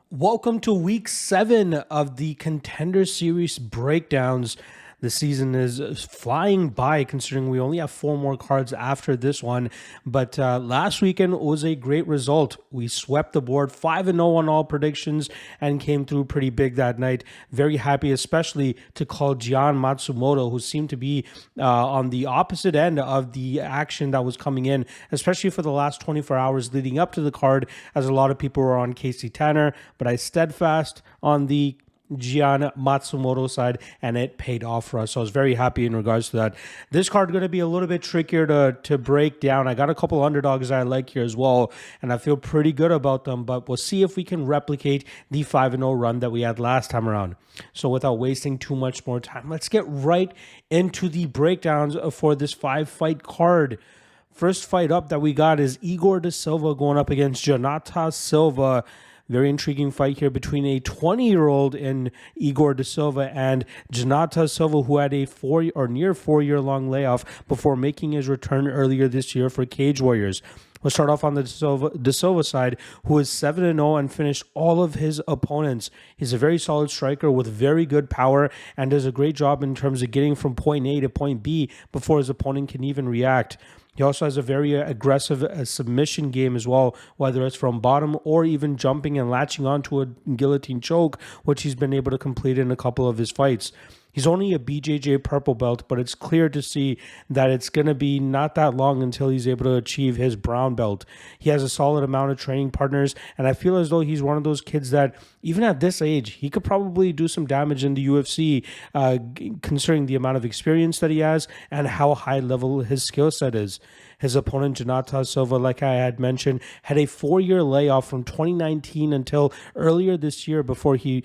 Welcome to week 7 of the Contender Series breakdowns. The season is flying by considering we only have 4 more cards after this one. But last weekend was a great result. We swept the board 5-0 on all predictions and came through pretty big that night. Very happy, especially to call Gian Matsumoto, who seemed to be on the opposite end of the action that was coming in, especially for the last 24 hours leading up to the card, as a lot of people were on Casey Tanner. But I steadfast on the Gian Matsumoto side, and it paid off for us. So I was very happy in regards to that. This card going to be a little bit trickier to break down. I got a couple underdogs that I like here as well, and I feel pretty good about them, but we'll see if we can replicate the 5-0 run that we had last time around. So without wasting too much more time, let's get right into the breakdowns for this 5-fight card. First fight up that we got is Igor de Silva going up against Jonata Silva. Very intriguing fight here between a 20-year-old in Igor de Silva and Jonata Silva, who had a near 4-year-long layoff before making his return earlier this year for Cage Warriors. We'll start off on the De Silva side, who is 7-0 and finished all of his opponents. He's a very solid striker with very good power and does a great job in terms of getting from point A to point B before his opponent can even react. He also has a very aggressive submission game as well, whether it's from bottom or even jumping and latching onto a guillotine choke, which he's been able to complete in a couple of his fights. He's only a BJJ purple belt, but it's clear to see that it's going to be not that long until he's able to achieve his brown belt. He has a solid amount of training partners, and I feel as though he's one of those kids that, even at this age, he could probably do some damage in the UFC, considering the amount of experience that he has and how high level his skill set is. His opponent, Jonata Silva, like I had mentioned, had a 4-year layoff from 2019 until earlier this year before he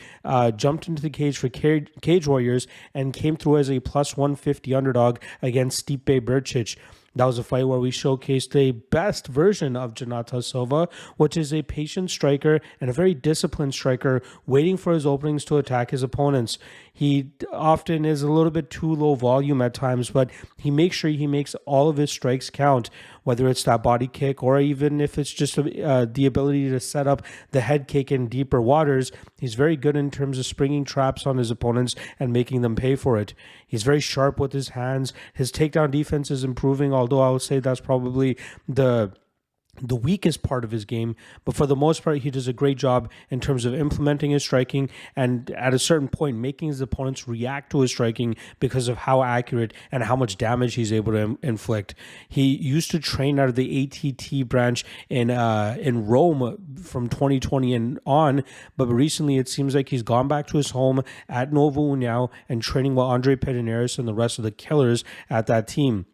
jumped into the cage for Cage Warriors and came through as a plus 150 underdog against Stipe Bercic. That was a fight where we showcased the best version of Jonata Silva, which is a patient striker and a very disciplined striker, waiting for his openings to attack his opponents. He often is a little bit too low volume at times, but he makes sure he makes all of his strikes count, whether it's that body kick or even if it's just the ability to set up the head kick in deeper waters. He's very good in terms of springing traps on his opponents and making them pay for it. He's very sharp with his hands. His takedown defense is improving, although I would say that's probably the weakest part of his game, but for the most part, he does a great job in terms of implementing his striking and at a certain point making his opponents react to his striking because of how accurate and how much damage he's able to inflict. He used to train out of the ATT branch in Rome from 2020 and on, but recently it seems like he's gone back to his home at Novo União and training with Andre Pederneiras and the rest of the killers at that team.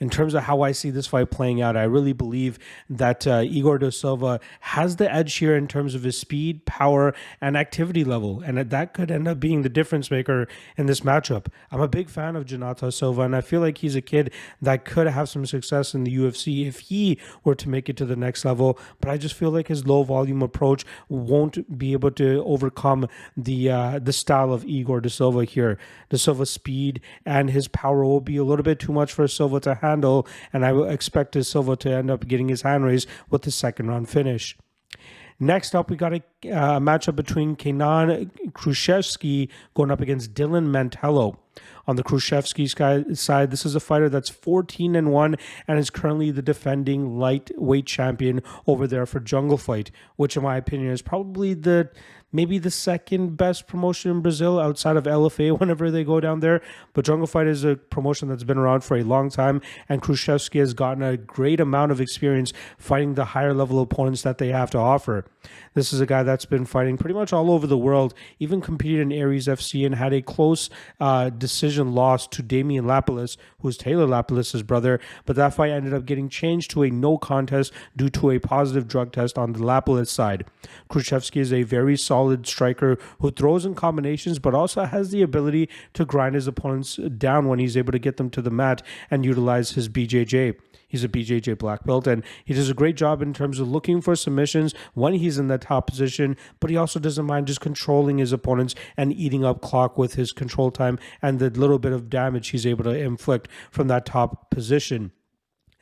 In terms of how I see this fight playing out, I really believe that Igor de Silva has the edge here in terms of his speed, power, and activity level, and that could end up being the difference maker in this matchup. I'm a big fan of Jonata Silva, and I feel like he's a kid that could have some success in the UFC if he were to make it to the next level, but I just feel like his low-volume approach won't be able to overcome the style of Igor de Silva here. De Silva's speed and his power will be a little bit too much for Silva to handle, and I expect Silva to end up getting his hand raised with the second round finish. Next up, we got a matchup between Kenan Kruschewsky going up against Dylan Mantello. On the Kruschewsky side, this is a fighter that's 14-1 and is currently the defending lightweight champion over there for Jungle Fight, which in my opinion is probably maybe the second best promotion in Brazil outside of LFA whenever they go down there. But Jungle Fight is a promotion that's been around for a long time, and Kruschewsky has gotten a great amount of experience fighting the higher level opponents that they have to offer. This is a guy that's been fighting pretty much all over the world, even competed in Aries FC and had a close decision loss to Damian Lapilus, who's Taylor Lapilus' brother, but that fight ended up getting changed to a no contest due to a positive drug test on the Lapilus side. Kruschewsky is a very solid striker who throws in combinations, but also has the ability to grind his opponents down when he's able to get them to the mat and utilize his BJJ. He's a BJJ black belt, and he does a great job in terms of looking for submissions when he's in that top position, but he also doesn't mind just controlling his opponents and eating up clock with his control time and the little bit of damage he's able to inflict from that top position.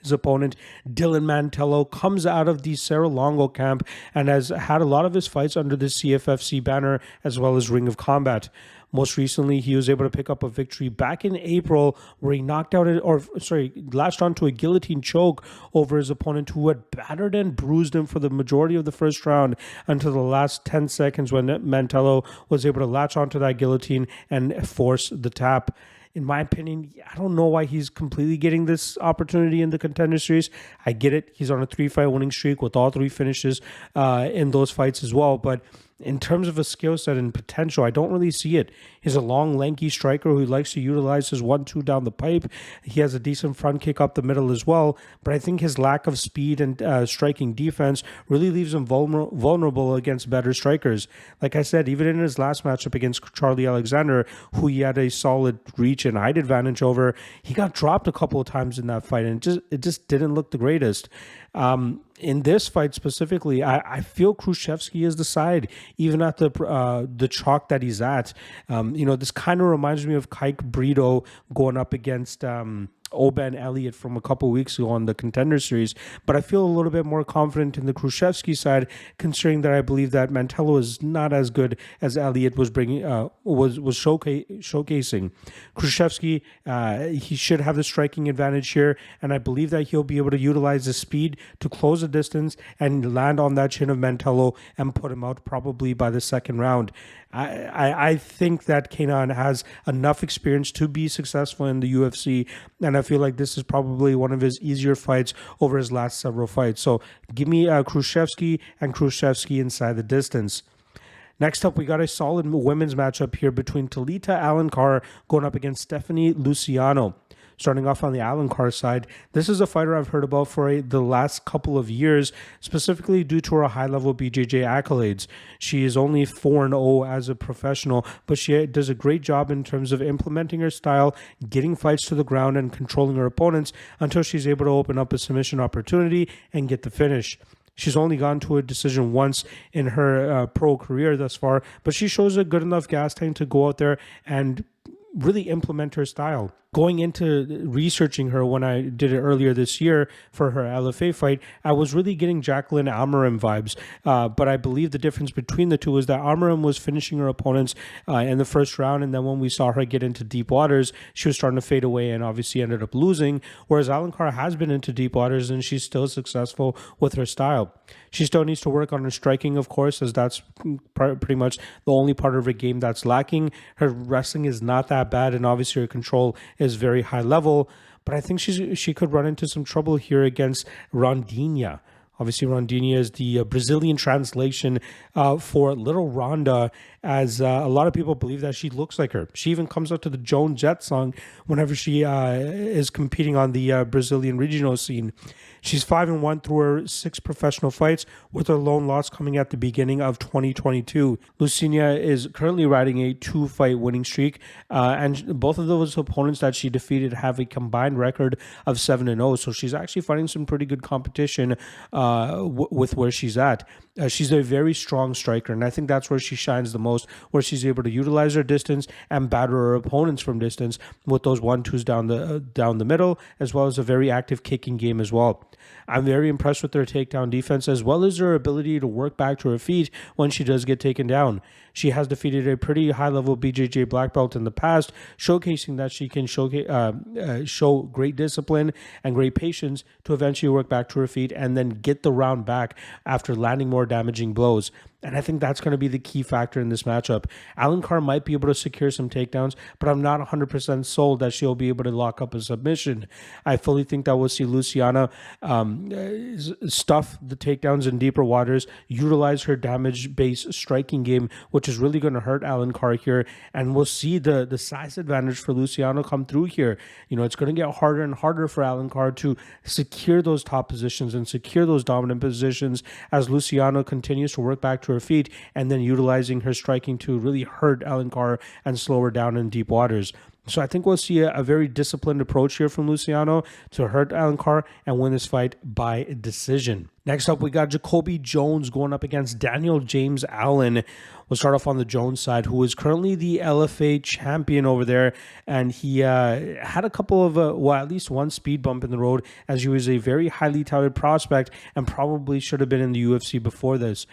His opponent, Dylan Mantello, comes out of the Serra-Longo camp and has had a lot of his fights under the CFFC banner as well as Ring of Combat. Most recently, he was able to pick up a victory back in April where he latched onto a guillotine choke over his opponent who had battered and bruised him for the majority of the first round until the last 10 seconds when Mantello was able to latch onto that guillotine and force the tap. In my opinion, I don't know why he's completely getting this opportunity in the Contender Series. I get it. He's on a 3-fight winning streak with all 3 finishes in those fights as well. But in terms of a skill set and potential, I don't really see it. He's a long, lanky striker who likes to utilize his 1-2 down the pipe. He has a decent front kick up the middle as well. But I think his lack of speed and striking defense really leaves him vulnerable against better strikers. Like I said, even in his last matchup against Charlie Alexander, who he had a solid reach and height advantage over, he got dropped a couple of times in that fight, and it just didn't look the greatest. In this fight specifically, I feel Kruschewsky is the side, even at the chalk that he's at. This kind of reminds me of Kike Brito going up against Oban Elliott from a couple weeks ago on the Contender Series, but I feel a little bit more confident in the Kruschewsky side, considering that I believe that Mantello is not as good as Elliott was showcasing. Kruschewsky, he should have the striking advantage here, and I believe that he'll be able to utilize his speed to close the distance and land on that chin of Mantello and put him out probably by the second round. I think that Kenan has enough experience to be successful in the UFC, and I feel like this is probably one of his easier fights over his last several fights. So give me Kruschewsky and Kruschewsky inside the distance. Next up, we got a solid women's matchup here between Talita Alencar going up against Stephanie Luciano. Starting off on the Alencar side, this is a fighter I've heard about for the last couple of years, specifically due to her high-level BJJ accolades. She is only 4-0 as a professional, but she does a great job in terms of implementing her style, getting fights to the ground, and controlling her opponents until she's able to open up a submission opportunity and get the finish. She's only gone to a decision once in her pro career thus far, but she shows a good enough gas tank to go out there and really implement her style. Going into researching her when I did it earlier this year for her LFA fight, I was really getting Jacqueline Almarim vibes. But I believe the difference between the two was that Almarim was finishing her opponents in the first round, and then when we saw her get into deep waters, she was starting to fade away and obviously ended up losing, whereas Alencar has been into deep waters and she's still successful with her style. She still needs to work on her striking, of course, as that's pretty much the only part of her game that's lacking. Her wrestling is not that bad, and obviously her control is very high level, but I think she could run into some trouble here against Rondinha. Obviously, Rondinha is the Brazilian translation for Little Ronda, as a lot of people believe that she looks like her. She even comes out to the Joan Jett song whenever she is competing on the Brazilian regional scene. She's 5-1 through her 6 professional fights, with her lone loss coming at the beginning of 2022. Luciana is currently riding a 2-fight winning streak, and both of those opponents that she defeated have a combined record of 7-0. So she's actually fighting some pretty good competition with where she's at. She's a very strong striker, and I think that's where she shines the most, where she's able to utilize her distance and batter her opponents from distance with those 1-2s down the middle, as well as a very active kicking game as well. I'm very impressed with her takedown defense, as well as her ability to work back to her feet when she does get taken down. She has defeated a pretty high-level BJJ black belt in the past, showcasing that she can show great discipline and great patience to eventually work back to her feet and then get the round back after landing more damaging blows. And I think that's going to be the key factor in this matchup. Alencar might be able to secure some takedowns, but I'm not 100% sold that she'll be able to lock up a submission. I fully think that we'll see Luciana stuff the takedowns in deeper waters, utilize her damage-based striking game, which is really going to hurt Alencar here, and we'll see the size advantage for Luciano come through here. It's going to get harder and harder for Alencar to secure those top positions and secure those dominant positions as Luciano continues to work back to her feet and then utilizing her striking to really hurt Alencar and slow her down in deep waters. So I think we'll see a very disciplined approach here from Luciano to hurt Alencar and win this fight by decision. Next up, we got Jacoby Jones going up against Daniel James Allen. We'll start off on the Jones side, who is currently the LFA champion over there. And he had a couple of, at least one speed bump in the road, as he was a very highly touted prospect and probably should have been in the UFC before this.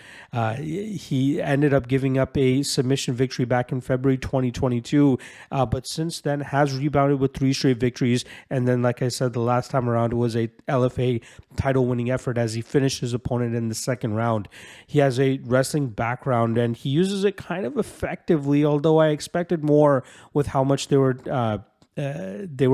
He ended up giving up a submission victory back in February 2022, but since then has rebounded with 3 straight victories. And then, like I said, the last time around, it was a LFA title-winning effort as he finished his opponent in the second round. He has a wrestling background and he uses it kind of effectively, although I expected more with how much they were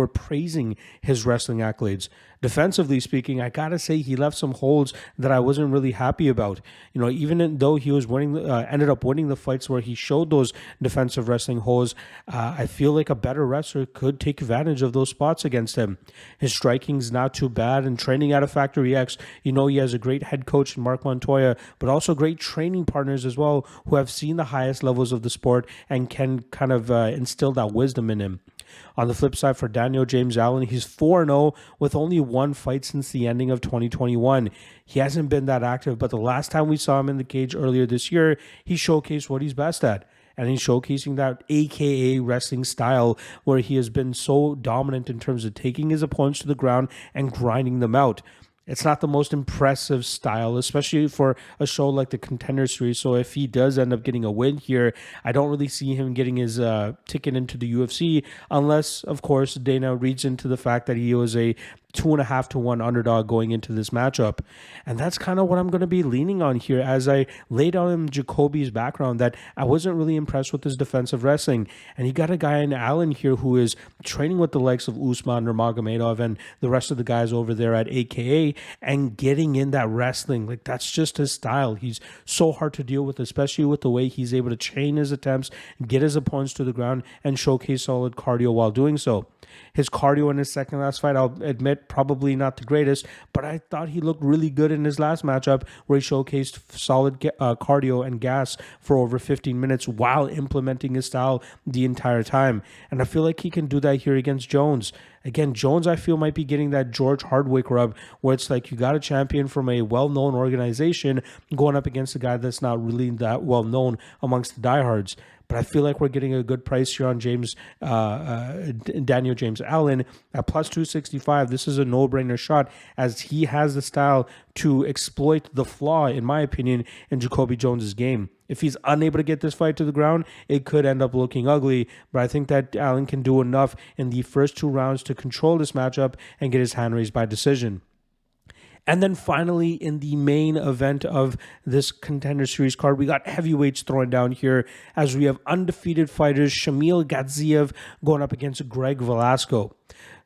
praising his wrestling accolades. Defensively speaking, I gotta say he left some holes that I wasn't really happy about. Even though he was ended up winning the fights where he showed those defensive wrestling holes, I feel like a better wrestler could take advantage of those spots against him. His striking's not too bad, and training out of Factory X, he has a great head coach in Mark Montoya, but also great training partners as well who have seen the highest levels of the sport and can kind of instill that wisdom in him. On the flip side, for Daniel James Allen, he's 4-0 with only 1 fight since the ending of 2021. He hasn't been that active, but the last time we saw him in the cage earlier this year, he showcased what he's best at. And he's showcasing that AKA wrestling style where he has been so dominant in terms of taking his opponents to the ground and grinding them out. It's not the most impressive style, especially for a show like the Contender series. So if he does end up getting a win here, I don't really see him getting his ticket into the UFC unless, of course, Dana reads into the fact that he was a 2.5 to 1 underdog going into this matchup. And that's kind of what I'm going to be leaning on here as I laid out in Jacoby's background that I wasn't really impressed with his defensive wrestling. And you got a guy in Allen here who is training with the likes of Usman or Magomedov and the rest of the guys over there at AKA and getting in that wrestling. Like, that's just his style. He's so hard to deal with, especially with the way he's able to chain his attempts, get his opponents to the ground, and showcase solid cardio while doing so. His cardio in his second last fight, I'll admit, probably not the greatest, but I thought he looked really good in his last matchup where he showcased solid cardio and gas for over 15 minutes while implementing his style the entire time. And I feel like he can do that here against Jones. Again, Jones, I feel, might be getting that George Hardwick rub where it's like you got a champion from a well-known organization going up against a guy that's not really that well-known amongst the diehards. But I feel like we're getting a good price here on Daniel James Allen at plus 265. This is a no-brainer shot as he has the style to exploit the flaw, in my opinion, in Jacoby Jones's game. If he's unable to get this fight to the ground, it could end up looking ugly. But I think that Allen can do enough in the first 2 rounds to control this matchup and get his hand raised by decision. And then finally, in the main event of this Contender Series card, we got heavyweights thrown down here as we have undefeated fighters Shamil Gaziev going up against Greg Velasco.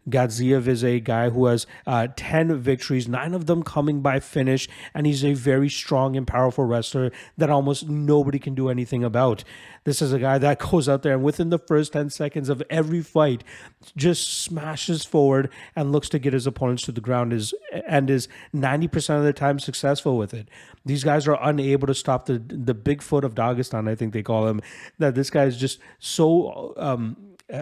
Gaziev is a guy who has 10 victories, 9 of them coming by finish, and he's a very strong and powerful wrestler that almost nobody can do anything about. This is a guy that goes out there and within the first 10 seconds of every fight just smashes forward and looks to get his opponents to the ground and is 90% of the time successful with it. These guys are unable to stop the Bigfoot of Dagestan, I think they call him, that this guy is just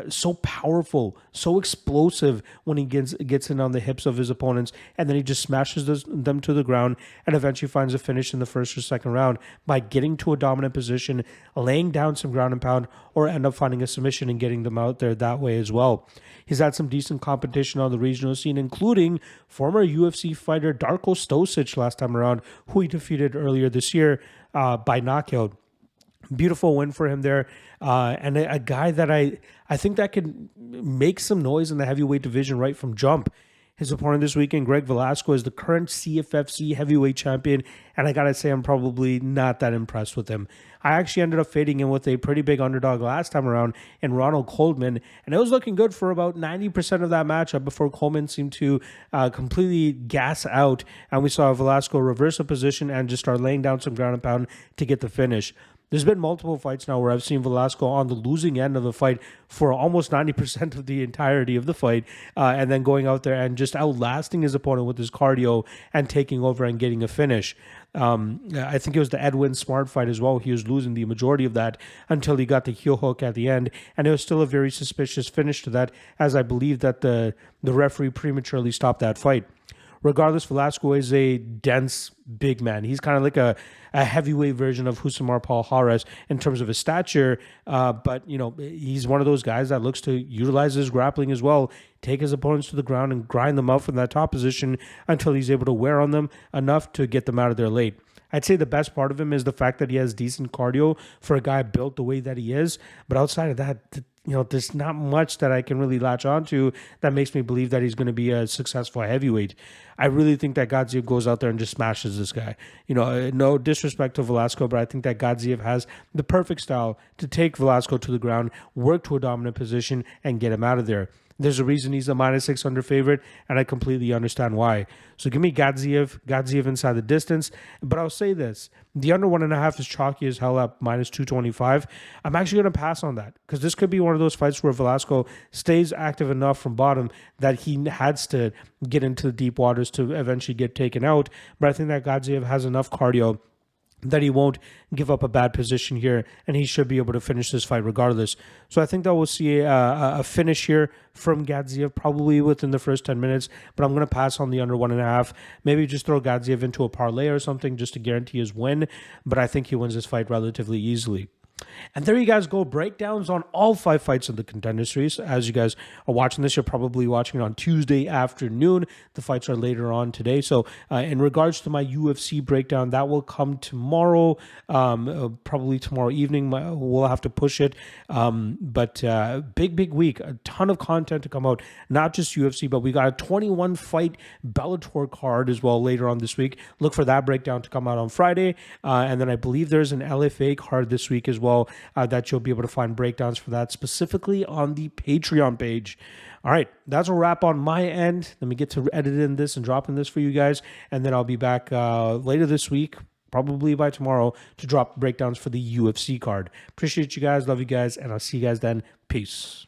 so powerful, so explosive when he gets in on the hips of his opponents, and then he just smashes them to the ground and eventually finds a finish in the first or second round by getting to a dominant position, laying down some ground and pound, or end up finding a submission and getting them out there that way as well. He's had some decent competition on the regional scene, including former UFC fighter Darko Stosic last time around, who he defeated earlier this year by knockout. Beautiful win for him there. And a guy that I think that could make some noise in the heavyweight division right from jump. His opponent this weekend, Greg Velasco, is the current CFFC heavyweight champion, and I gotta say I'm probably not that impressed with him. I actually ended up fading in with a pretty big underdog last time around in Ronald Coleman, and it was looking good for about 90% of that matchup before Coleman seemed to completely gas out, and we saw Velasco reverse a position and just start laying down some ground and pound to get the finish. There's been multiple fights now where I've seen Velasco on the losing end of the fight for almost 90% of the entirety of the fight, and then going out there and just outlasting his opponent with his cardio and taking over and getting a finish. I think it was the Edwin Smart fight as well. He was losing the majority of that until he got the heel hook at the end, and it was still a very suspicious finish to that, as I believe that the referee prematurely stopped that fight. Regardless, Velasco is a dense big man. He's kind of like a heavyweight version of Husamar Palhares in terms of his stature. But, he's one of those guys that looks to utilize his grappling as well, take his opponents to the ground and grind them out from that top position until he's able to wear on them enough to get them out of there late. I'd say the best part of him is the fact that he has decent cardio for a guy built the way that he is. But outside of that, there's not much that I can really latch onto that makes me believe that he's going to be a successful heavyweight. I really think that Gaziev goes out there and just smashes this guy. No disrespect to Velasco, but I think that Gaziev has the perfect style to take Velasco to the ground, work to a dominant position, and get him out of there. There's a reason he's a -600 favorite, and I completely understand why. So give me Gaziev inside the distance. But I'll say this. The under 1.5 is chalky as hell at -225. I'm actually going to pass on that because this could be one of those fights where Velasco stays active enough from bottom that he has to get into the deep waters to eventually get taken out. But I think that Gaziev has enough cardio that he won't give up a bad position here, and he should be able to finish this fight regardless. So I think that we'll see a finish here from Gaziev probably within the first 10 minutes, but I'm going to pass on the under 1.5. Maybe just throw Gaziev into a parlay or something just to guarantee his win, but I think he wins this fight relatively easily. And there you guys go, breakdowns on all 5 fights of the Contender Series. As you guys are watching this, you're probably watching it on Tuesday afternoon. The fights are later on today. So in regards to my UFC breakdown, that will come tomorrow, probably tomorrow evening. We'll have to push it. But big week, a ton of content to come out, not just UFC, but we got a 21 fight Bellator card as well later on this week. Look for that breakdown to come out on Friday. And then I believe there's an LFA card this week as well. That you'll be able to find breakdowns for that specifically on the Patreon page. All right, that's a wrap on my end. Let me get to editing this and dropping this for you guys, and then I'll be back later this week, probably by tomorrow, to drop breakdowns for the UFC card. Appreciate you guys, love you guys, and I'll see you guys then. Peace.